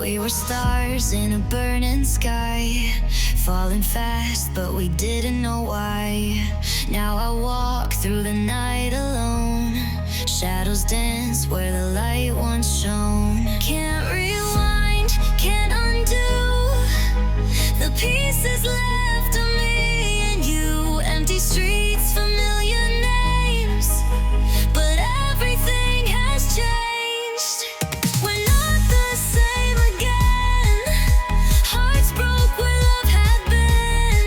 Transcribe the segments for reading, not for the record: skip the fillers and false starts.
We were stars in a burning sky, falling fast, but we didn't know why. Now I walk through the night alone. Shadows dance where the light once shone. Can't rewind, can't undo the pieces left of me and you. Empty streets, familiar names, but everything has changed. We're not the same again. Hearts broke where love had been.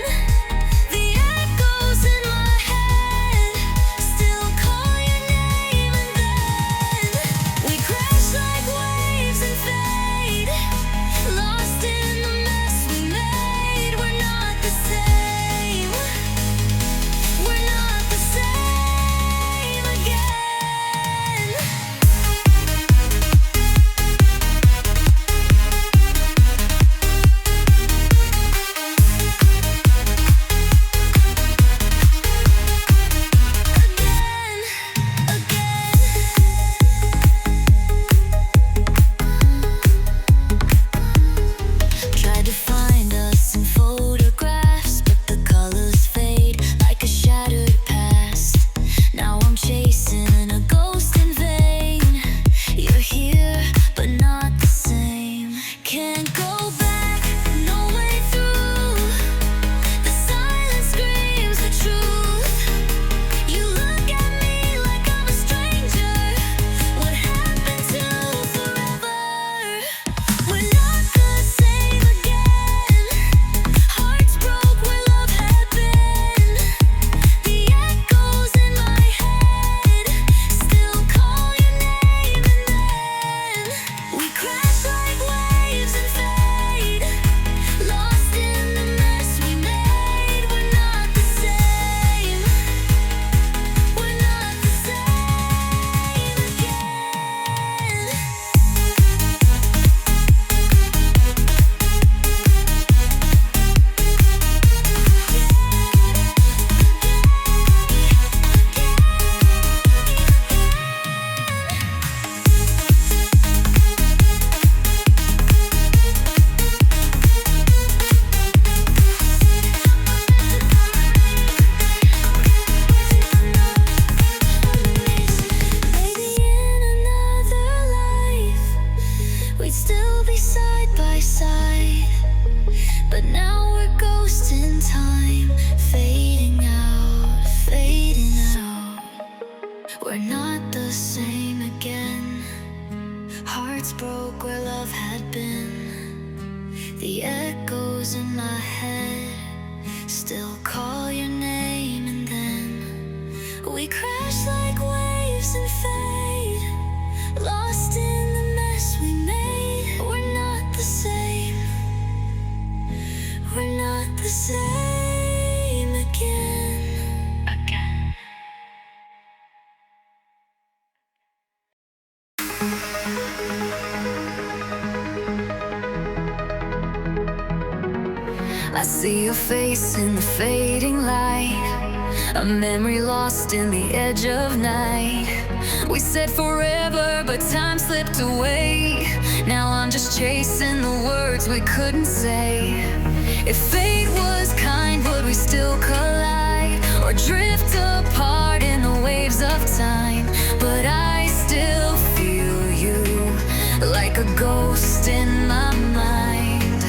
The echoes in my head still call your name, and then we crash like waves and fade, lost in the mess we made. We're not the same. We're not the same again. Tried to find us in photographs, but the colors fade like a shattered past. Now I'm chasing a ghost in vain. You're here, but not the same. Can't go back, no way through. The silence screams the truth. You look at me like I'm a stranger. What happened to forever? We're not the same again. Hearts broke where love had been. The echoes in my head still call your name, and then we crash like waves and fade, lost in the mess we made. We're not the same. We're not the same again. Maybe in another life we'd still be side by side, but now we're ghosts in time, fading out, fading out. We're not the same again. Hearts broke where love had been. The echoes in my head still call your name, and then we crash like waves and fade, lost in the mess we made. We're not the same. We're not the same again. I see your face in the fading light, a memory lost in the edge of night. We said forever, but time slipped away. Now I'm just chasing the words we couldn't say. If fate was kind, would we still collide, or drift apart in the waves of time? But I still feel you like a ghost in my mind.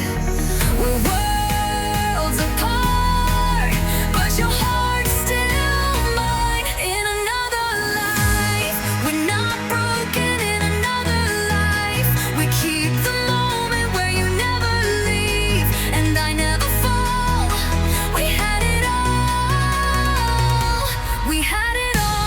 We're worlds apart, but your heart's still mine. In another life, we're not broken. In another life, we keep the moment where you never leave and I never fall. We had it all. We had it all.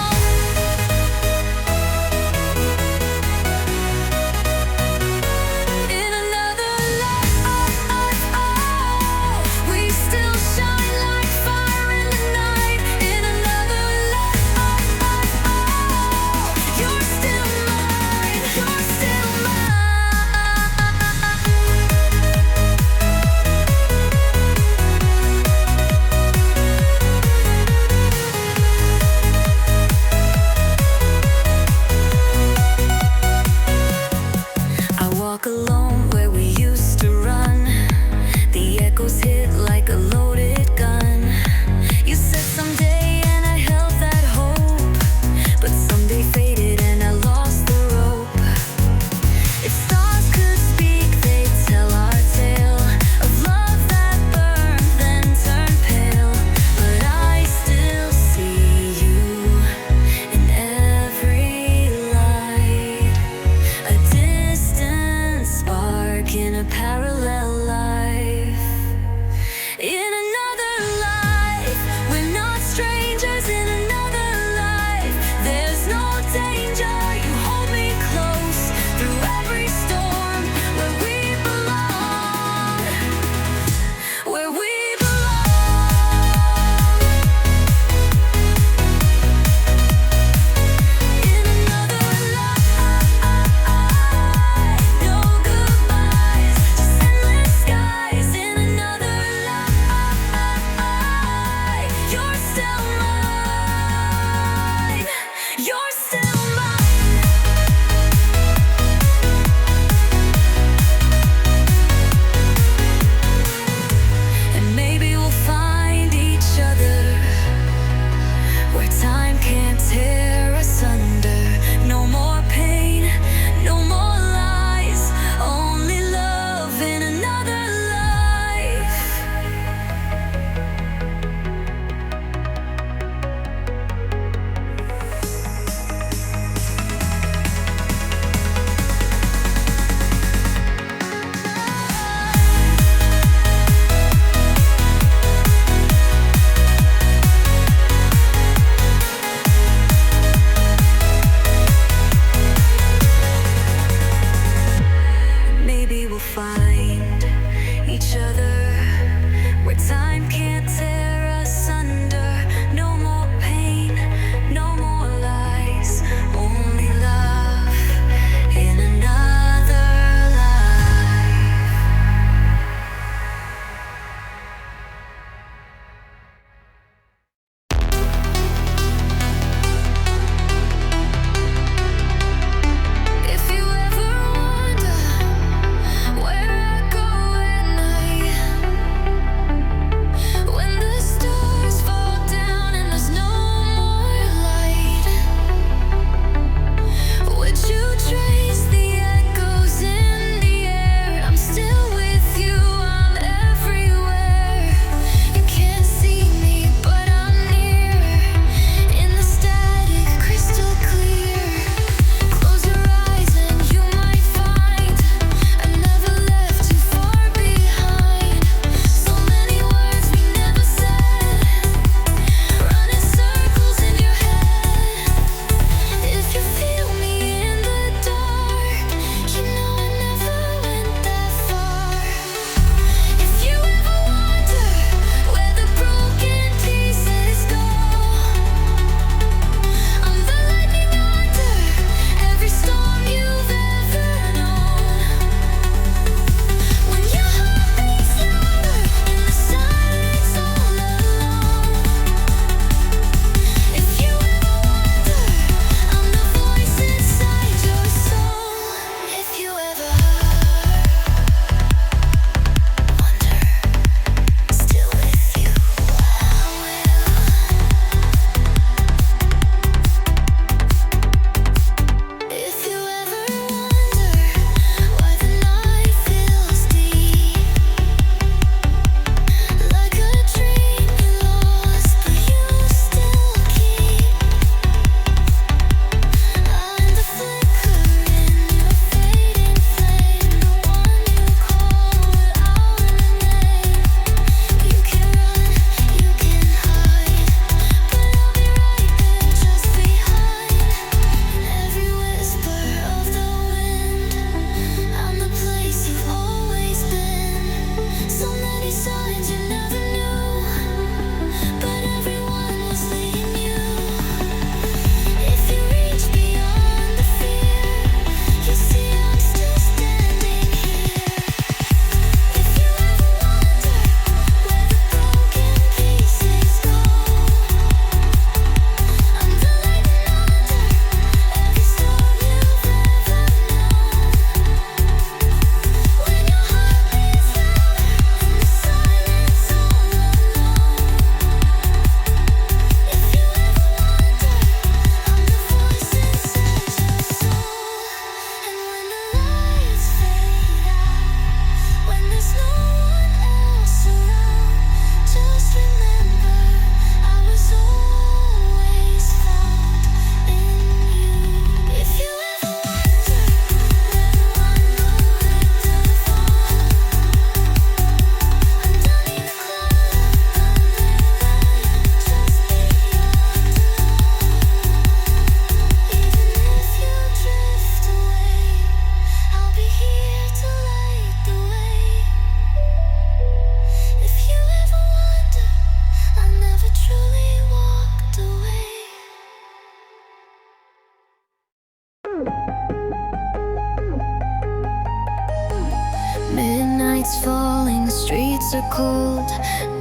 Midnight's falling, the streets are cold,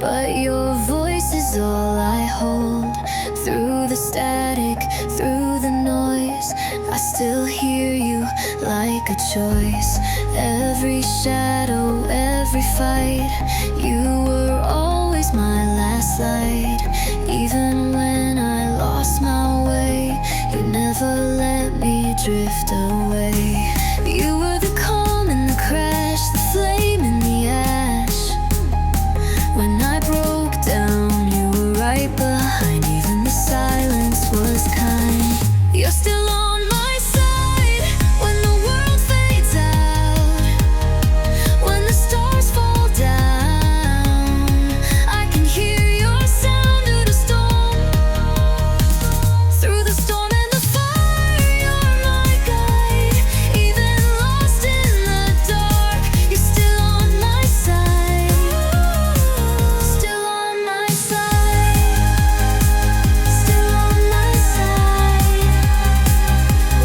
but your voice is all I hold. Through the static, through the noise, I still hear you like a choice. Every shadow, every fight, you were always my last light. Even when I lost my way, you never let me drift away. You were the calm in the crash, the flame in the ash. When I broke down, you were right behind. Even the silence was kind. You're still on my side when the world fades out. When the stars fall down, I can hear your sound through the storm. Through the storm and the fire, you're my guide. Even lost in the dark, you're still on my side. Still on my side. Still on my side.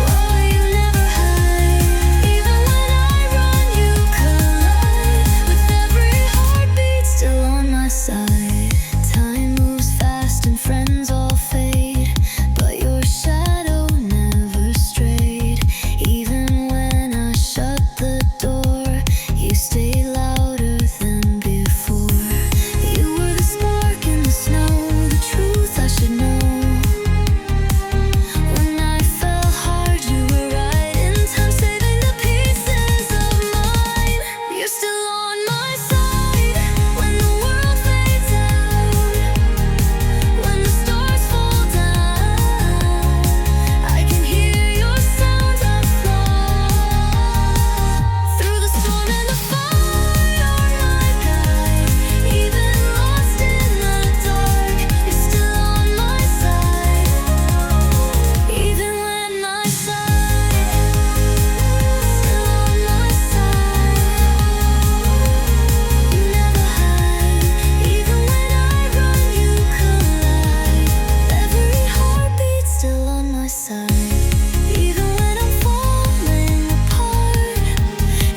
Oh, you never hide. Even when I run, you collide. With every heartbeat, still on my side. Time moves fast and friends all fade, but your shadow never strayed. Even when I shut the door, you stay louder than before. You were the spark in the snow, the truth I should know. When I fell hard, you were right in time, saving the pieces of mine. You're still on my side when the world fades out. When the stars fall down, I can hear your sound afar. Through the storm and the fire, you're my guide. Even lost in the dark, you're still on my side. Even when I sigh, still on my side. You never hide. Even when I run, you collide. Every heartbeat still on my side. Even when I'm falling apart,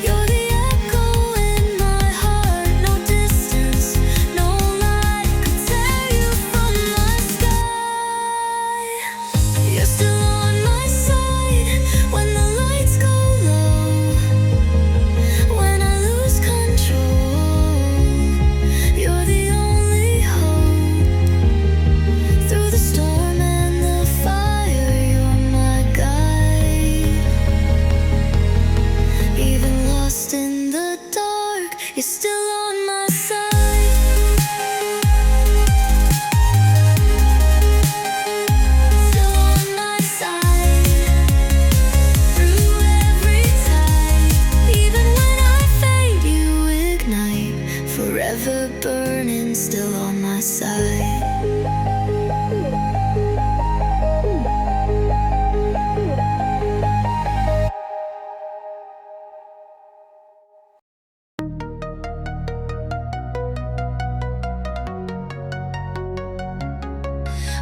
you're the echo in my heart. No distance, no light could tear you from my sky. You're still on my side when the lights go low. When I lose control, you're the only hope. Through the storm and the fire, you're my guide. Even lost in the dark, you're still on my side. Still on my side. Through every tide, even when I fade, you ignite. Forever burning, still on my side.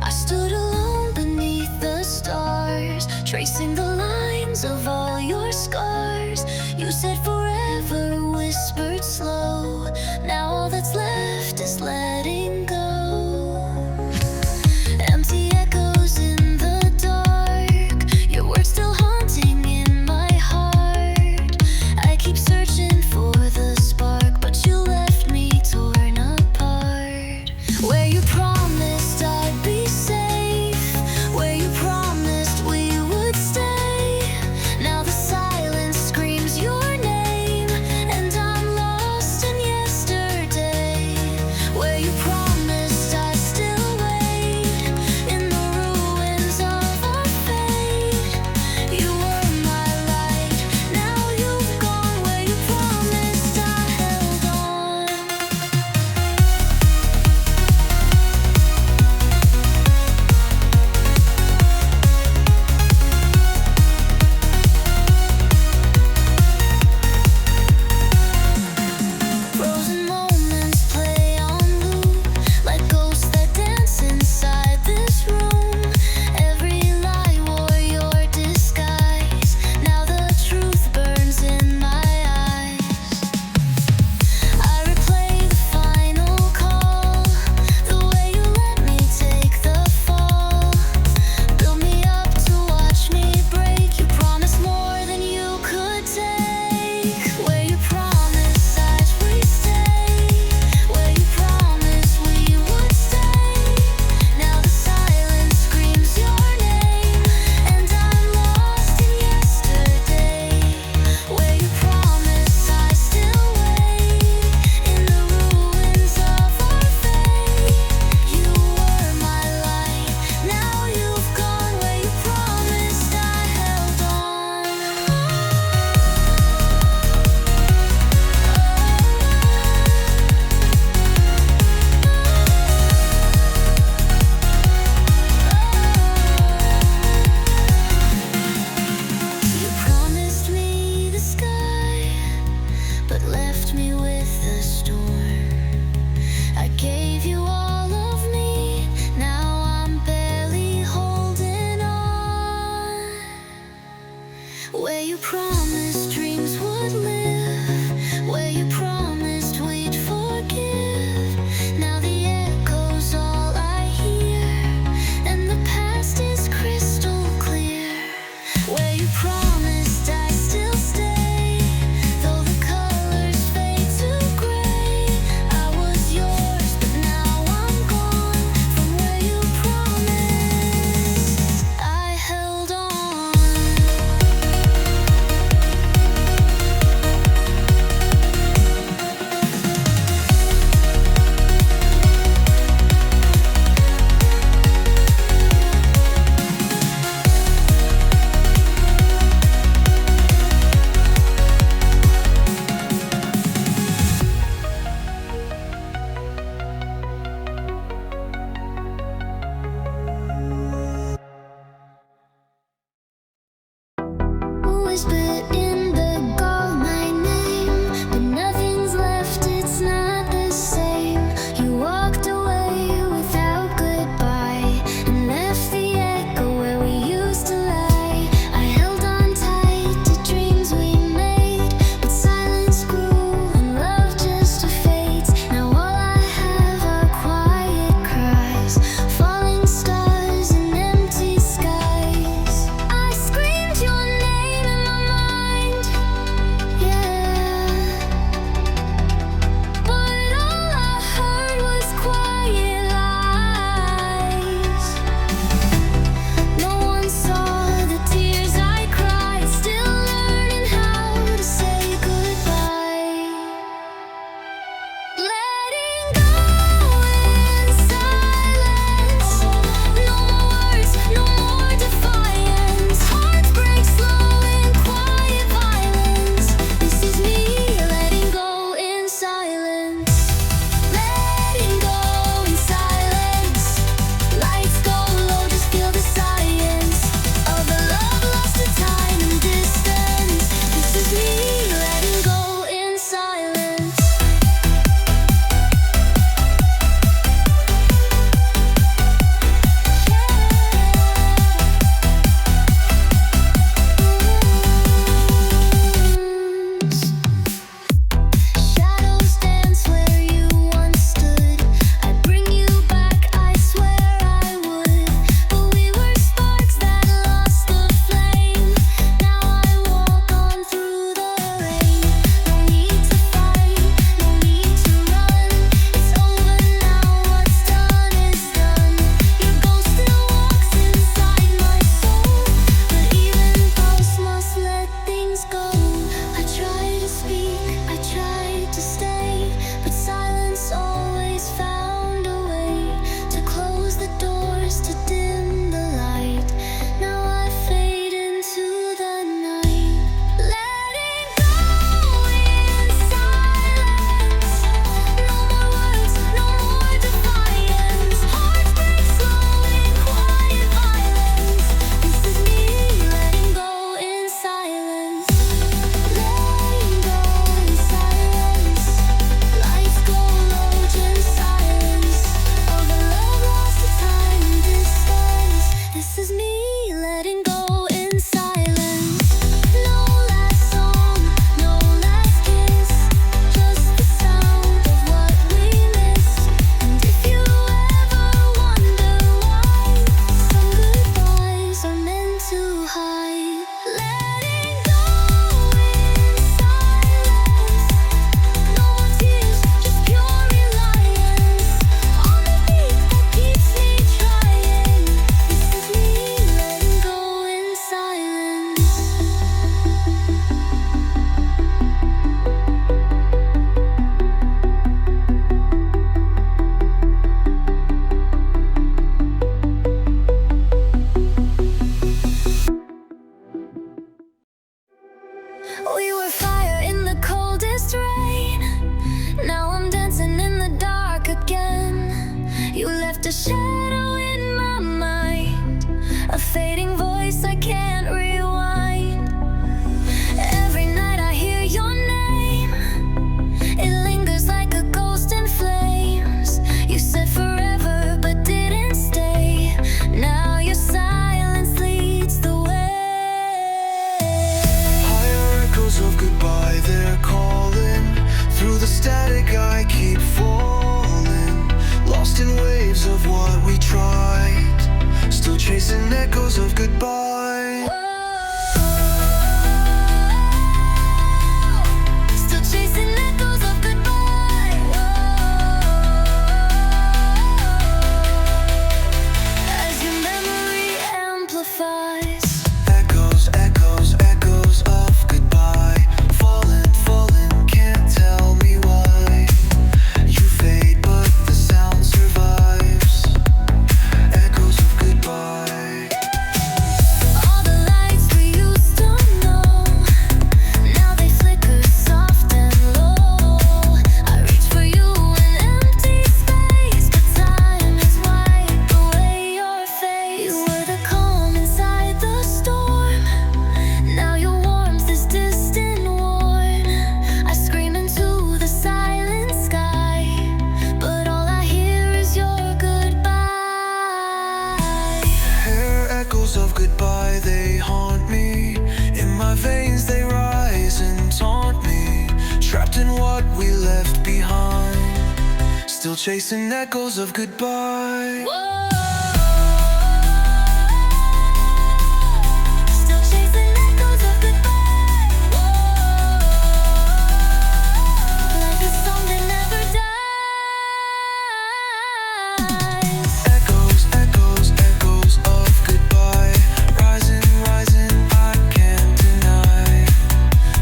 I stood alone beneath the stars, tracing the lines of all your scars. You said forever, whispered slow. Now all that's left is letting go. Empty echoes in the dark, your words still haunting in my heart. I keep searching for the spark, but you left me torn apart. Where you promised I'd be safe, where you promised we would stay. Now the silence screams your name. promised dreams would live, where you promised we'd forgive. Now the echo's all I hear, and the past is crystal clear. Where you promised I still stay, though the colors fade to gray. I was yours, but now I'm gone. From where you promised, I held on. Whispered in the call my name, but nothing's left, it's not the same. You walked away without goodbye, and left the echo where we used to lie. I held on tight to dreams we made, but silence grew and love just fades. Now all I have are quiet cries, falling stars and empty skies. I screamed your name in my mind, yeah, but all I heard was quiet lies. No one saw the tears I cried, still learning how to say goodbye. Letting go in silence, no more words, no more defiance. Hearts break slow in quiet violence. This is me letting go in silence. Letting go in silence. Lights go low, just feel the science of a love lost to time and distance. This is me letting go in silence. Shadows dance where you once stood. I'd bring you back, I swear I would. But we were sparks that lost the flame. Now I walk on through the rain. No need to fight, no need to run. It's over now, what's done is done. Your ghost still walks inside my soul, but even ghosts must let things go. I tried to speak, I tried to stay, but silence always found a way to close the doors, to dim the light. Now I fade into the night. Letting go in silence. No more words, no more defiance. Hearts break slow in quiet violence. This is me letting go in silence. Letting go in silence. Lights go low, just silence of a love lost to time and distance. This is me letting go in silence. No last song, no last kiss, just the sound of what we missed. And if you ever wonder why some goodbyes are meant to hide, letting go in silence. No more tears, just pure reliance on the beat that keeps me trying. This is me letting go in silence. We were fire in the coldest rain. Now I'm dancing in the dark again. You left a shadow in my mind, a fading voice I can't rewind. Every night I hear your name, it lingers like a ghost in flames. You said forever, but didn't stay. Now your silence leads the way. goodbye. Still chasing echoes of goodbye. As your memory amplifies. Echoes, echoes, echoes of goodbye. Falling, falling, can't tell me why. You fade, but the sound survives. Echoes of goodbye. All the lights we used to know, now they flicker soft and low. I reach for you in empty space, but time has wiped away your face. You were the calm inside the storm, now your warmth is distant worn. I scream into the silent sky, but all I hear is your goodbye. Hear echoes of goodbye, they haunt me. In my veins they rise and taunt me. Trapped in what we left behind, still chasing echoes of goodbye. Still chasing echoes of goodbye. Like a song that never dies. Echoes, echoes, echoes of goodbye. Rising, rising, I can't deny.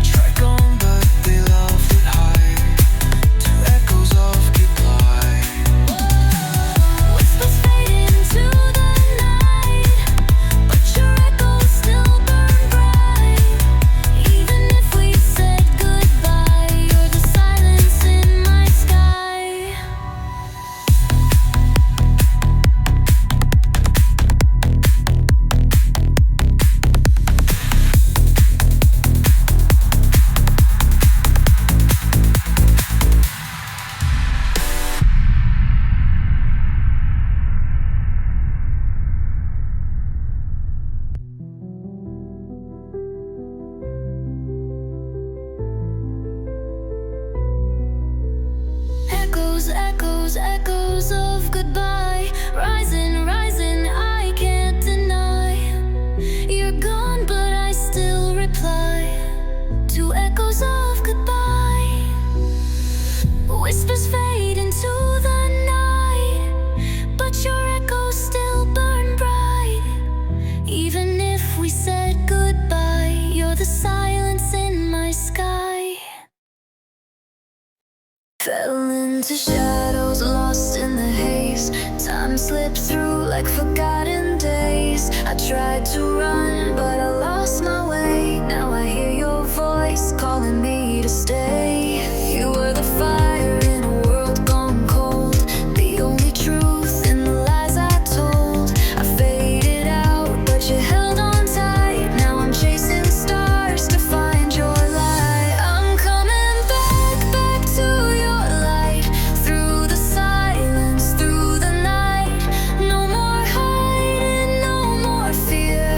Try gone, but they loved it high. To echoes of goodbye. Whispers fade into the night, but your echoes still burn bright. Even if we said goodbye, you're the silence in my sky. Echoes, echoes, echoes of goodbye. Rising, rising, I can't deny. You're gone, but I still reply to echoes of goodbye. Whispers fade into the night, but your echoes still burn bright. Even if we said goodbye, you're the silence in my sky. Fell into shadows, lost in the haze. Time slipped through like forgotten days. I tried to run, but I lost my way. Now I hear your voice calling me to stay. You were the fire in a world gone cold, the only truth in the lies I told. I faded out, but you held on tight. Now I'm chasing stars to find your light. I'm coming back, back to your light. Through the silence, through the night. No more hiding, no more fear.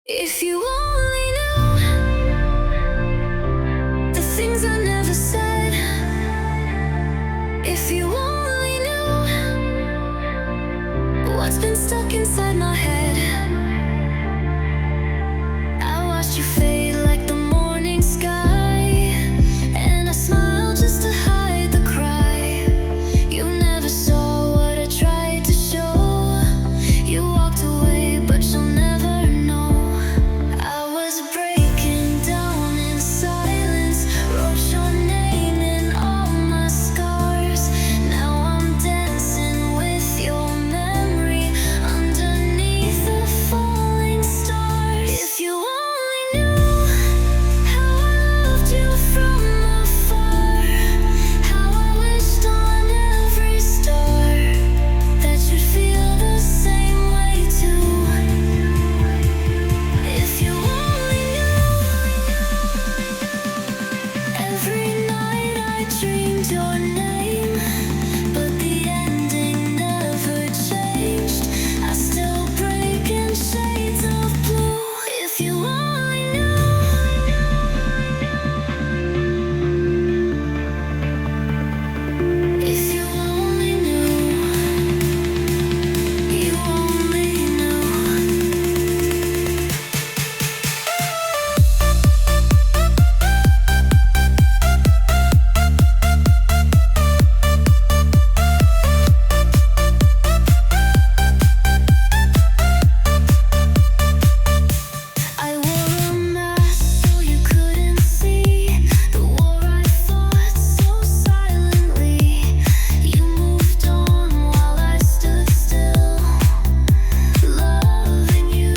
If you only knew the things I never said, if you only knew what's been stuck inside my head. I watched you fade like the morning sky, and I smiled just to hide the cry. You never saw what I tried to show. You walked away, but you'll never know. I was breaking down in silence, wrote your name in all my scars. Now I'm dancing with your memory underneath the falling stars. If you only knew how I loved you from afar, how I wished on every star that you'd feel the same way too. If you only knew, every night I dreamed your name, but the ending never changed. I still break in shades of blue. If you only knew, if you only knew, you only knew. I wore a mask so you couldn't see the war I fought so silently. You moved on while I stood still, loving you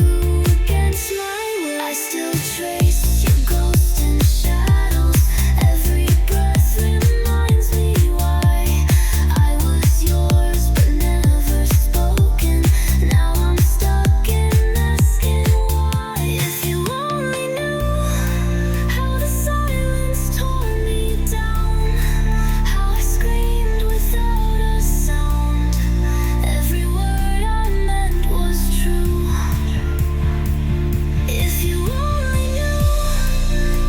against my will. I still trace your ghost in shadows. Every breath reminds me why I was yours but never spoken. Now I'm stuck in asking why. If you only knew how the silence tore me down, how I screamed without a sound. Every word I meant was true. If you only knew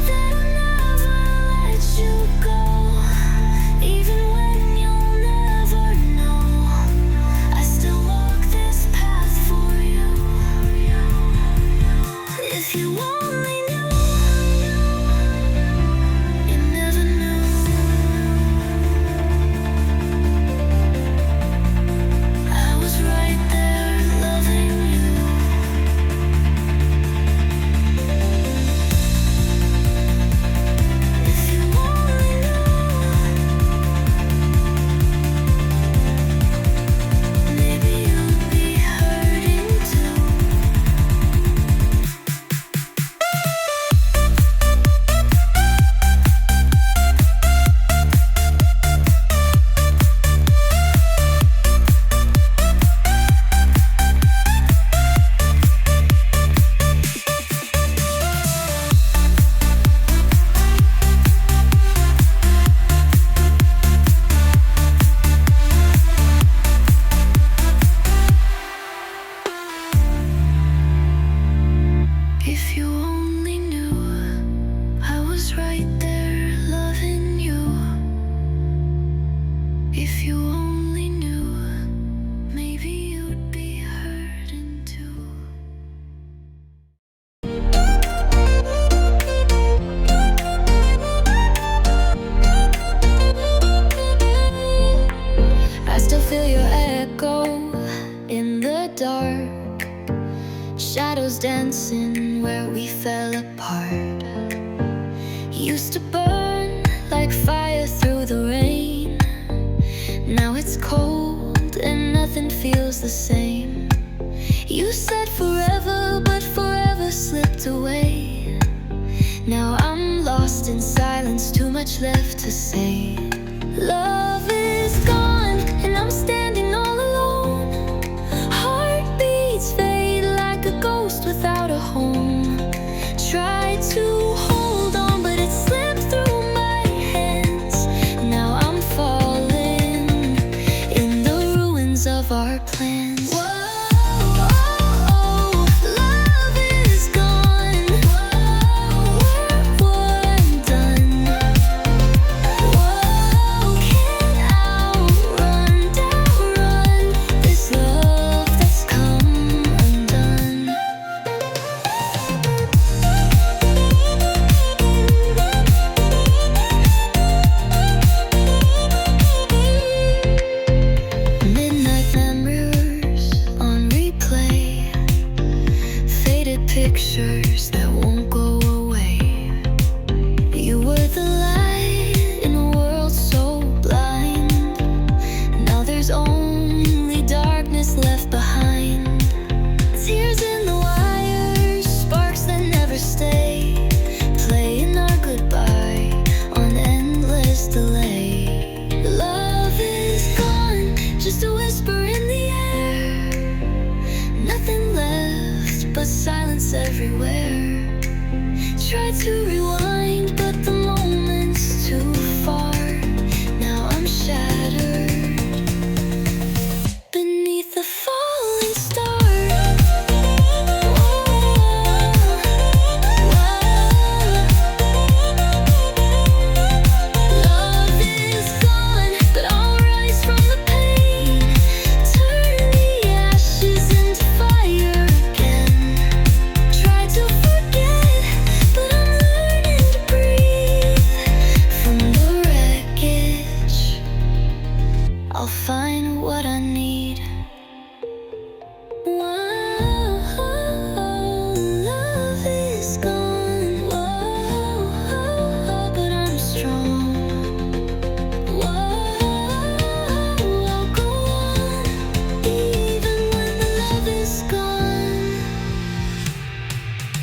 that I'll never let you go, even when you'll never know. I still walk this path for you. If you only knew, you never knew. I was right there loving you. If you only knew, maybe you'd be hurting too. If you only knew, I was right there loving you. If you only knew, maybe you'd be hurting too. I still feel your echo in the dark, shadows dancing where we fell apart. Used to burn like fire through the rain. Now it's cold and nothing feels the same. You said forever, but forever slipped away. Now I'm lost in silence, too much left to say. Love is gone and I'm standing all alone. Heartbeats fade like a ghost without a home. Try to hold on, but it slipped through my hands. Now I'm falling in the ruins of our plans. Whoa, love is gone. it's everywhere. Try to rewind, but the moment's too far. Now I'm shattered beneath the falling star. Love is gone, but I'll rise from the pain. Turn the ashes into fire again. Try to forget, but I'm learning to breathe. From the wreckage, I'll find what I need. Love is gone, but I'm strong. I'll go on, even when the love is gone.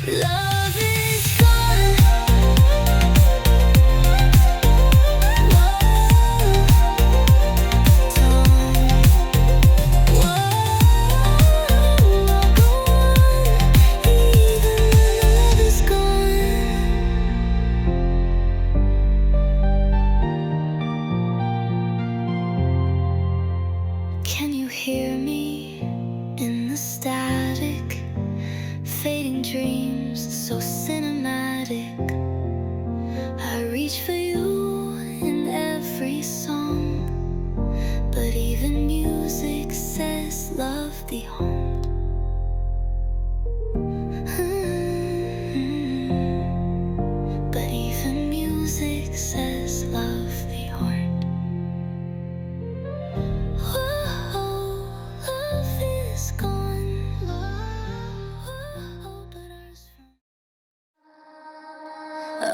Love is gone. Can you hear me in the static? Fading dreams, so cinematic. I reach for you in every song, but even music says love thee home. But even music says love thee home. Love is gone, but ours from.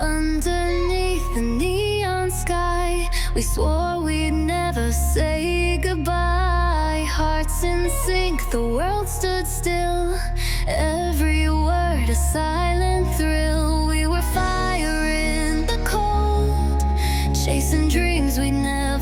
Underneath the neon sky, we swore we'd never say goodbye. Hearts in sync, the world stood still. Every word a silent thrill. We were fire in the cold, chasing dreams we'd never